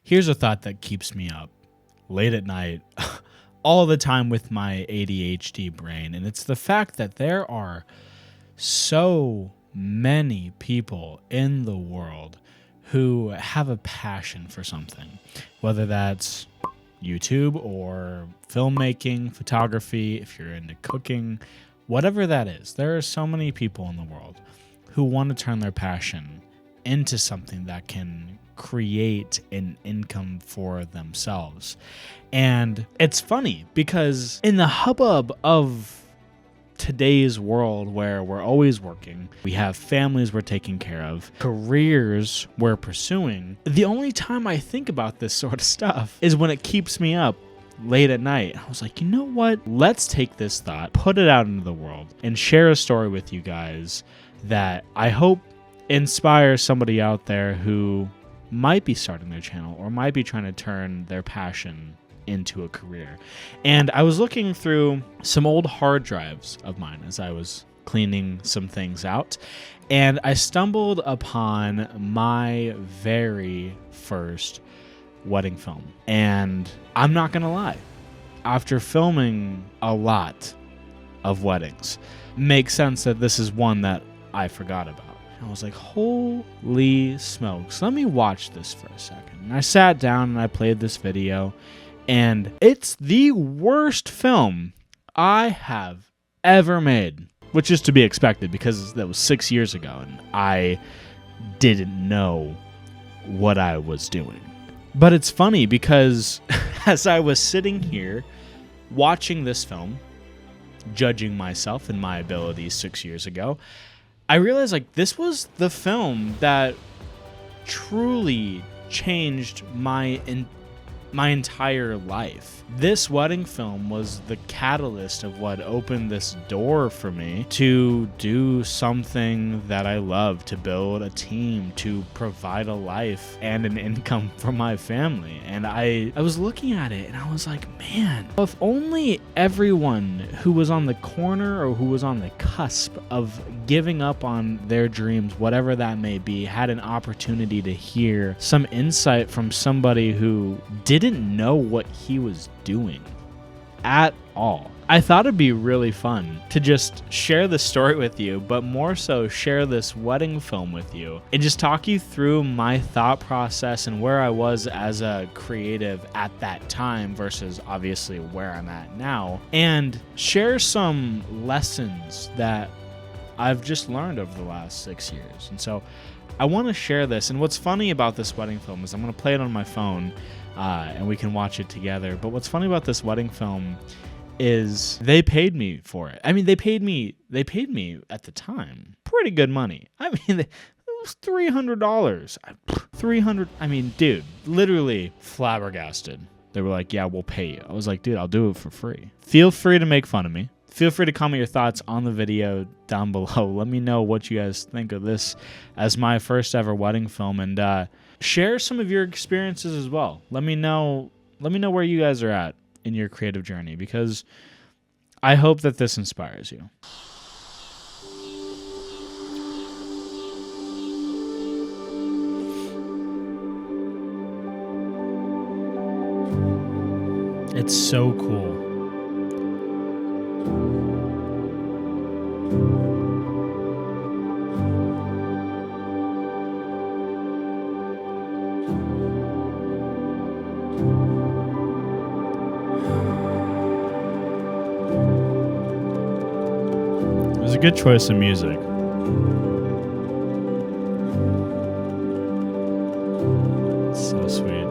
Here's a thought that keeps me up late at night all the time with my ADHD brain, and it's the fact that there are so many people in the world who have a passion for something, whether that's YouTube or filmmaking, photography, if you're into cooking, whatever that is. There are so many people in the world who want to turn their passion into something that can create an income for themselves. And it's funny because in the hubbub of today's world where we're always working, we have families we're taking care of, careers we're pursuing, the only time I think about this sort of stuff is when it keeps me up late at night. I was like, you know what? Let's take this thought, put it out into the world, and share a story with you guys that I hope inspires somebody out there who might be starting their channel or might be trying to turn their passion into a career. And I was looking through some old hard drives of mine as I was cleaning some things out, and I stumbled upon my very first wedding film. And I'm not gonna lie, after filming a lot of weddings, makes sense that this is one that I forgot about. I was like, holy smokes, let me watch this for a second. And I sat down and I played this video, and it's the worst film I have ever made, which is to be expected because that was 6 years ago and I didn't know what I was doing. But it's funny because as I was sitting here watching this film, judging myself and my abilities 6 years ago, I realized like this was the film that truly changed my entire life. This wedding film was the catalyst of what opened this door for me to do something that I love, to build a team, to provide a life and an income for my family. And I was looking at it and I was like, man, if only everyone who was on the corner or who was on the cusp of giving up on their dreams, whatever that may be, had an opportunity to hear some insight from somebody who didn't know what he was doing at all. I thought it'd be really fun to just share the story with you, but more so share this wedding film with you and just talk you through my thought process and where I was as a creative at that time versus obviously where I'm at now, and share some lessons that I've just learned over the last 6 years. And so I want to share this. And what's funny about this wedding film is I'm going to play it on my phone and we can watch it together. But what's funny about this wedding film is they paid me for it. I mean, they paid me at the time pretty good money. I mean, it was $300. I mean, dude, literally flabbergasted. They were like, yeah, we'll pay you. I was like, dude, I'll do it for free. Feel free to make fun of me. Feel free to comment your thoughts on the video down below. Let me know what you guys think of this as my first ever wedding film, and share some of your experiences as well. Let me know where you guys are at in your creative journey, because I hope that this inspires you. It's so cool. It was a good choice of music. So sweet.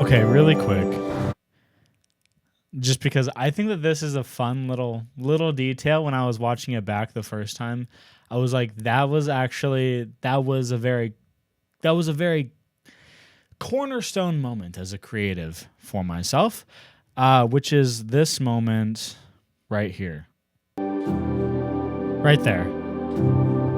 Okay, really quick. Just because I think that this is a fun little detail. When I was watching it back the first time, I was like, that was a very cornerstone moment as a creative for myself, which is this moment right here. Right there.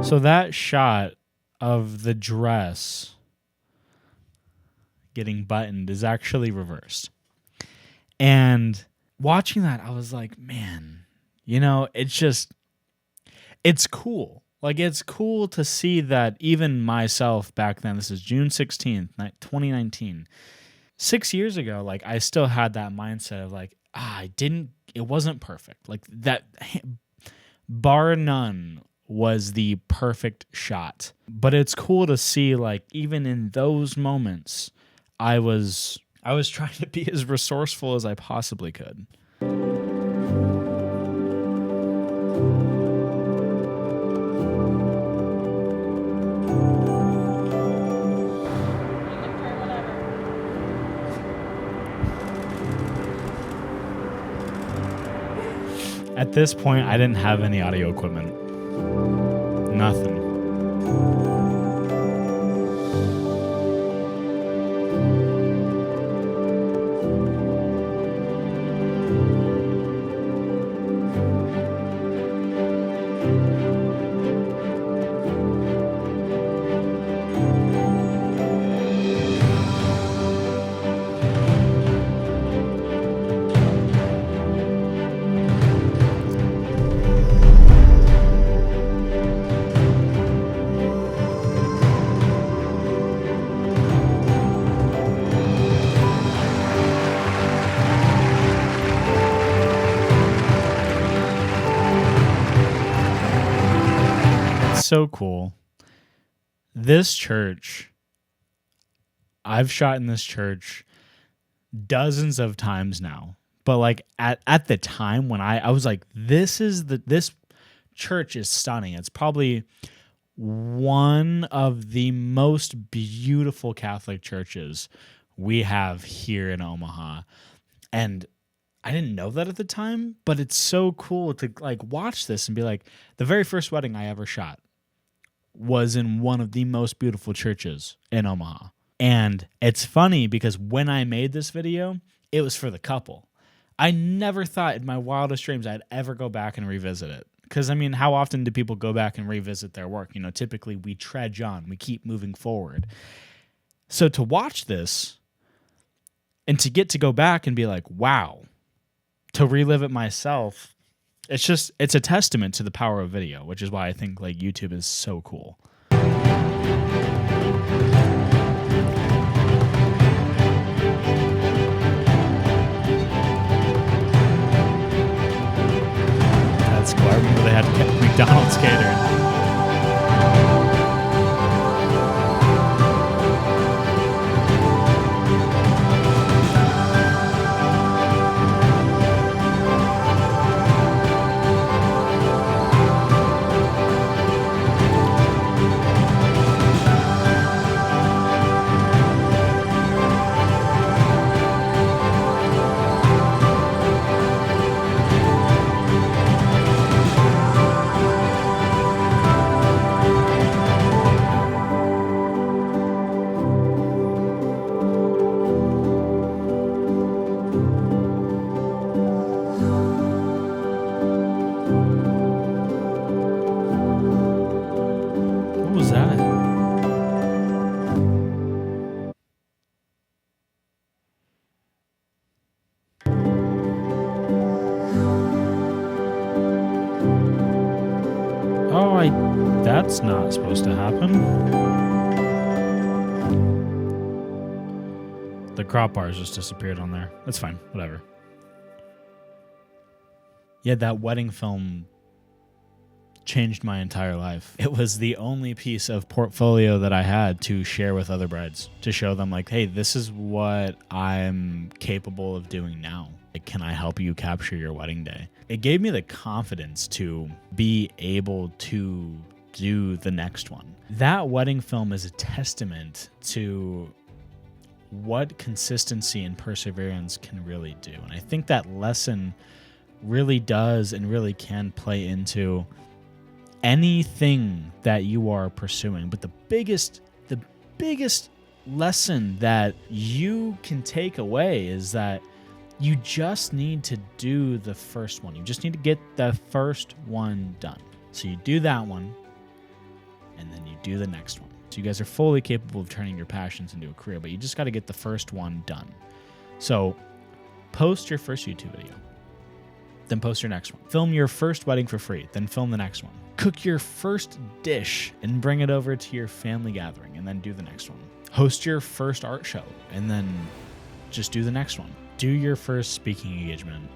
So that shot of the dress getting buttoned is actually reversed. And watching that, I was like, man, it's cool. Like, it's cool to see that even myself back then, this is June 16th, 2019, 6 years ago, like, I still had that mindset of like, it wasn't perfect. Like, that, bar none, was the perfect shot. But it's cool to see, like, even in those moments, I was trying to be as resourceful as I possibly could. At this point, I didn't have any audio equipment. Nothing. So cool. This church, I've shot in this church dozens of times now. But like at the time when I was like, this church is stunning. It's probably one of the most beautiful Catholic churches we have here in Omaha. And I didn't know that at the time, but it's so cool to like watch this and be like, the very first wedding I ever shot was in one of the most beautiful churches in Omaha. And it's funny because when I made this video, it was for the couple. I never thought in my wildest dreams I'd ever go back and revisit it. Because, I mean, how often do people go back and revisit their work? You know, typically we trudge on, we keep moving forward. So to watch this and to get to go back and be like, wow, to relive it myself, it's a testament to the power of video, which is why I think like YouTube is so cool. That's cool. I remember they had McDonald's catering. That's not supposed to happen. The crop bars just disappeared on there. That's fine. Whatever. Yeah, that wedding film changed my entire life. It was the only piece of portfolio that I had to share with other brides, to show them like, hey, this is what I'm capable of doing now. Like, can I help you capture your wedding day? It gave me the confidence to be able to do the next one. That wedding film is a testament to what consistency and perseverance can really do. And I think that lesson really does and really can play into anything that you are pursuing. But the biggest lesson that you can take away is that you just need to do the first one. You just need to get the first one done. So you do that one, and then you do the next one. So you guys are fully capable of turning your passions into a career, but you just got to get the first one done. So post your first YouTube video, then post your next one. Film your first wedding for free, then film the next one. Cook your first dish and bring it over to your family gathering, and then do the next one. Host your first art show, and then just do the next one. Do your first speaking engagement,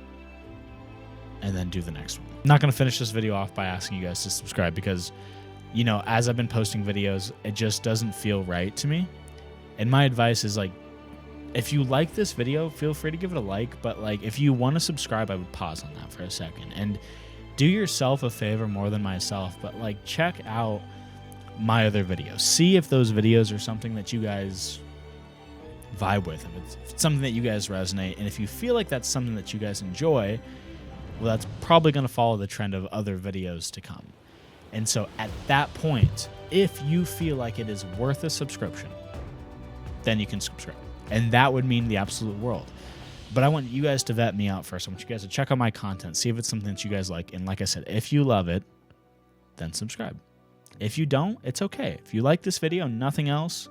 and then do the next one. I'm not going to finish this video off by asking you guys to subscribe because, you know, as I've been posting videos, it just doesn't feel right to me. And my advice is, like, if you like this video, feel free to give it a like, but like if you want to subscribe, I would pause on that for a second and do yourself a favor more than myself, but like check out my other videos. See if those videos are something that you guys vibe with, if it's something that you guys resonate, and if you feel like that's something that you guys enjoy, well, that's probably going to follow the trend of other videos to come. And so at that point, if you feel like it is worth a subscription, then you can subscribe. And that would mean the absolute world. But I want you guys to vet me out first. I want you guys to check out my content, see if it's something that you guys like. And like I said, if you love it, then subscribe. If you don't, it's okay. If you like this video, nothing else,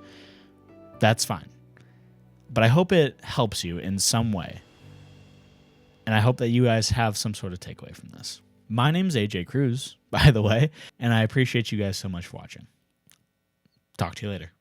that's fine. But I hope it helps you in some way. And I hope that you guys have some sort of takeaway from this. My name's AJ Cruz, by the way, and I appreciate you guys so much for watching. Talk to you later.